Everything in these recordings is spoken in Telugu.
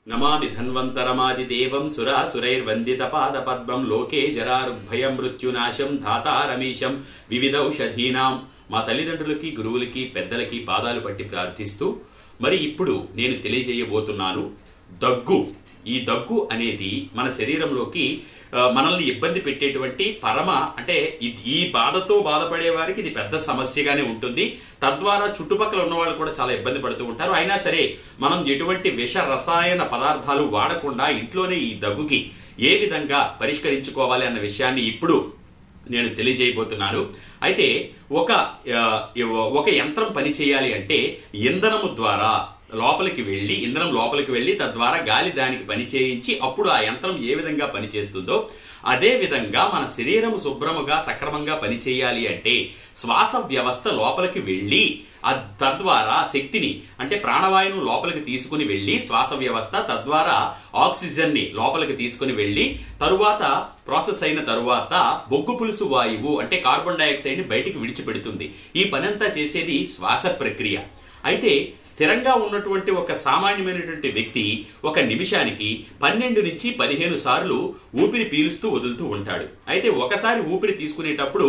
నమామి ధన్వంతరమాదిదేవం సురాసురైర్వందితపాదపద్మం లోకే జరారుగ్భయం మృత్యునాశం ధాతారమీశం వివిధౌషధీనాం. మా తల్లిదండ్రులకి, గురువులకి, పెద్దలకి పాదాలు పట్టి ప్రార్థిస్తూ మరి ఇప్పుడు నేను తెలియజేయబోతున్నాను దగ్గు. ఈ దగ్గు అనేది మన శరీరంలోకి మనల్ని ఇబ్బంది పెట్టేటువంటి అంటే ఈ బాధతో బాధపడే వారికి ఇది పెద్ద సమస్యగానే ఉంటుంది. తద్వారా చుట్టుపక్కల ఉన్న వాళ్ళు కూడా చాలా ఇబ్బంది పడుతూ ఉంటారు. అయినా సరే మనం ఎటువంటి విష రసాయన పదార్థాలు వాడకుండా ఇంట్లోనే ఈ దగ్గుకి ఏ విధంగా పరిష్కరించుకోవాలి అన్న విషయాన్ని ఇప్పుడు నేను తెలియజేయబోతున్నాను. అయితే ఒక యంత్రం పని చేయాలి అంటే ఇంధనం లోపలికి వెళ్ళి తద్వారా గాలి దానికి పని చేయించి అప్పుడు ఆ యంత్రం ఏ విధంగా పనిచేస్తుందో అదే విధంగా మన శరీరం శుభ్రముగా సక్రమంగా పనిచేయాలి అంటే శ్వాస వ్యవస్థ లోపలికి వెళ్ళి తద్వారా శక్తిని అంటే ప్రాణవాయువును లోపలికి తీసుకుని వెళ్ళి శ్వాస వ్యవస్థ తద్వారా ఆక్సిజన్ ని లోపలికి తీసుకుని వెళ్ళి తరువాత ప్రాసెస్ అయిన తరువాత బొగ్గు పులుసు వాయువు అంటే కార్బన్ డైఆక్సైడ్ ని బయటికి విడిచిపెడుతుంది. ఈ పనంతా చేసేది శ్వాస ప్రక్రియ. అయితే స్థిరంగా ఉన్నటువంటి ఒక సామాన్యమైనటువంటి వ్యక్తి ఒక నిమిషానికి 12 నుంచి 15 సార్లు ఊపిరి పీలుస్తూ వదులుతూ ఉంటాడు. అయితే ఒకసారి ఊపిరి తీసుకునేటప్పుడు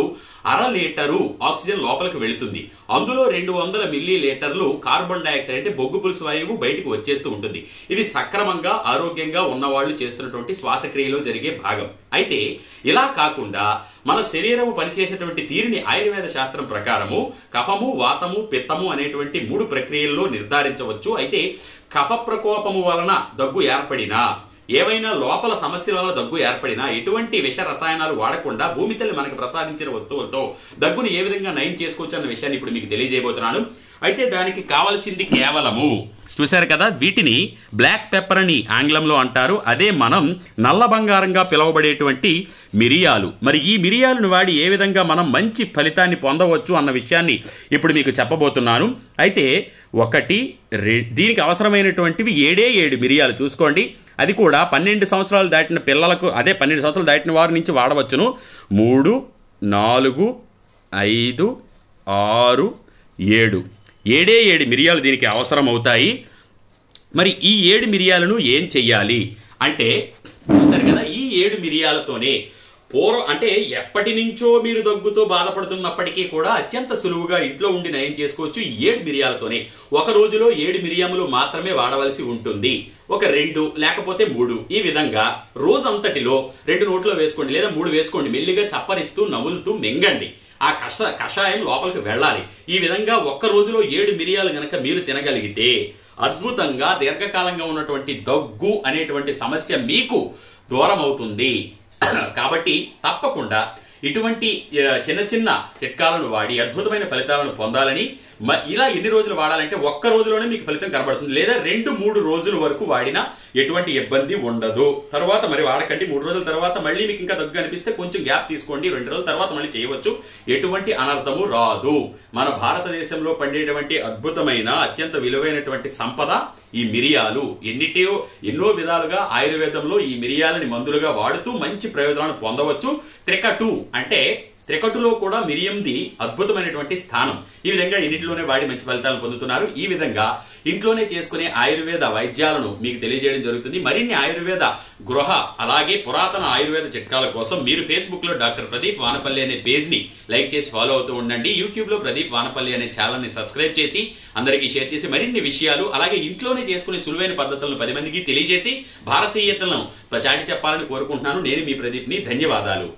1/2 లీటరు ఆక్సిజన్ లోపలికి వెళుతుంది. అందులో 200 మిల్లీ లీటర్లు కార్బన్ డైఆక్సైడ్ అంటే బొగ్గు పులుసు వాయువు బయటకు వచ్చేస్తూ ఉంటుంది. ఇది సక్రమంగా ఆరోగ్యంగా ఉన్నవాళ్ళు చేస్తున్నటువంటి శ్వాసక్రియలో జరిగే భాగం. అయితే ఇలా కాకుండా మన శరీరము పనిచేసేటువంటి తీరుని ఆయుర్వేద శాస్త్రం ప్రకారము కఫము, వాతము, పిత్తము అనేటువంటి 3 ప్రక్రియల్లో నిర్ధారించవచ్చు. అయితే కఫ ప్రకోపము వలన దగ్గు ఏర్పడినా, ఏవైనా లోపల సమస్యల వల్ల దగ్గు ఏర్పడినా ఎటువంటి విష రసాయనాలు వాడకుండా భూమి తల్లి మనకు ప్రసాదించిన వస్తువులతో దగ్గుని ఏ విధంగా నయం చేసుకోవచ్చు అన్న విషయాన్ని ఇప్పుడు మీకు తెలియజేయబోతున్నాను. అయితే దానికి కావాల్సింది కేవలము చూశారు కదా, వీటిని బ్లాక్ పెప్పర్ అని ఆంగ్లంలో అంటారు. అదే మనం నల్ల బంగారంగా పిలువబడేటువంటి మిరియాలు. మరి ఈ మిరియాలను వాడి ఏ విధంగా మనం మంచి ఫలితాన్ని పొందవచ్చు అన్న విషయాన్ని ఇప్పుడు మీకు చెప్పబోతున్నాను. అయితే దీనికి అవసరమైనటువంటివి 7 మిరియాలు చూసుకోండి. అది కూడా 12 సంవత్సరాలు దాటిన పిల్లలకు, అదే 12 సంవత్సరాలు దాటిన వారి నుంచి వాడవచ్చును. 3, 4, 5, 6, 7 7 మిరియాలు దీనికి అవసరం అవుతాయి. మరి ఈ 7 మిరియాలను ఏం చెయ్యాలి అంటే చూసారు కదా, ఈ 7 మిరియాలతోనే అంటే ఎప్పటి నుంచో మీరు దగ్గుతో బాధపడుతున్నప్పటికీ కూడా అత్యంత సులువుగా ఇంట్లో ఉండి నయం చేసుకోవచ్చు. ఈ 7 మిరియాలతోనే ఒక రోజులో 7 మిరియాములు మాత్రమే వాడవలసి ఉంటుంది. ఒక 2 లేకపోతే 3 ఈ విధంగా రోజంతటిలో 2 నోట్లో వేసుకోండి లేదా 3 వేసుకోండి. మెల్లిగా చప్పరిస్తూ నములుతూ మింగండి. ఆ కషాయం లోపలికి వెళ్ళాలి. ఈ విధంగా ఒక్క రోజులో 7 మిరియాలు గనక మీరు తినగలిగితే అద్భుతంగా దీర్ఘకాలంగా ఉన్నటువంటి దగ్గు అనేటువంటి సమస్య మీకు దూరం అవుతుంది. కాబట్టి తప్పకుండా ఇటువంటి చిన్న చిన్న చిట్కాలను వాడి అద్భుతమైన ఫలితాలను పొందాలని, ఇలా ఎన్ని రోజులు వాడాలంటే ఒక్క రోజులోనే మీకు ఫలితం కనబడుతుంది. లేదా 2-3 రోజుల వరకు వాడినా ఎటువంటి ఇబ్బంది ఉండదు. తర్వాత మరి వాడకండి. 3 రోజుల తర్వాత మళ్ళీ మీకు ఇంకా దగ్గు అనిపిస్తే కొంచెం గ్యాప్ తీసుకోండి. 2 రోజుల తర్వాత మళ్ళీ చేయవచ్చు. ఎటువంటి అనర్థము రాదు. మన భారతదేశంలో పండేటువంటి అద్భుతమైన అత్యంత విలువైనటువంటి సంపద ఈ మిరియాలు. ఎన్నో విధాలుగా ఆయుర్వేదంలో ఈ మిరియాలని మందులుగా వాడుతూ మంచి ప్రయోజనాలను పొందవచ్చు. త్రికటులో కూడా మిరియంది అద్భుతమైనటువంటి స్థానం. ఈ విధంగా ఇన్నిటిలోనే వాడి మంచి ఫలితాలను పొందుతున్నారు. ఈ విధంగా ఇంట్లోనే చేసుకునే ఆయుర్వేద వైద్యాలను మీకు తెలియజేయడం జరుగుతుంది. మరిన్ని ఆయుర్వేద అలాగే పురాతన ఆయుర్వేద చిట్కాల కోసం మీరు ఫేస్బుక్ లో డాక్టర్ ప్రదీప్ వానపల్లి అనే పేజ్ ని లైక్ చేసి ఫాలో అవుతూ ఉండండి. యూట్యూబ్ లో ప్రదీప్ వానపల్లి అనే ఛానల్ ని సబ్స్క్రైబ్ చేసి అందరికీ షేర్ చేసి మరిన్ని విషయాలు అలాగే ఇంట్లోనే చేసుకునే సులువైన పద్ధతులను 10 మందికి తెలియజేసి భారతీయతలను చాటి చెప్పాలని కోరుకుంటున్నాను. నేను మీ ప్రదీప్ ని. ధన్యవాదాలు.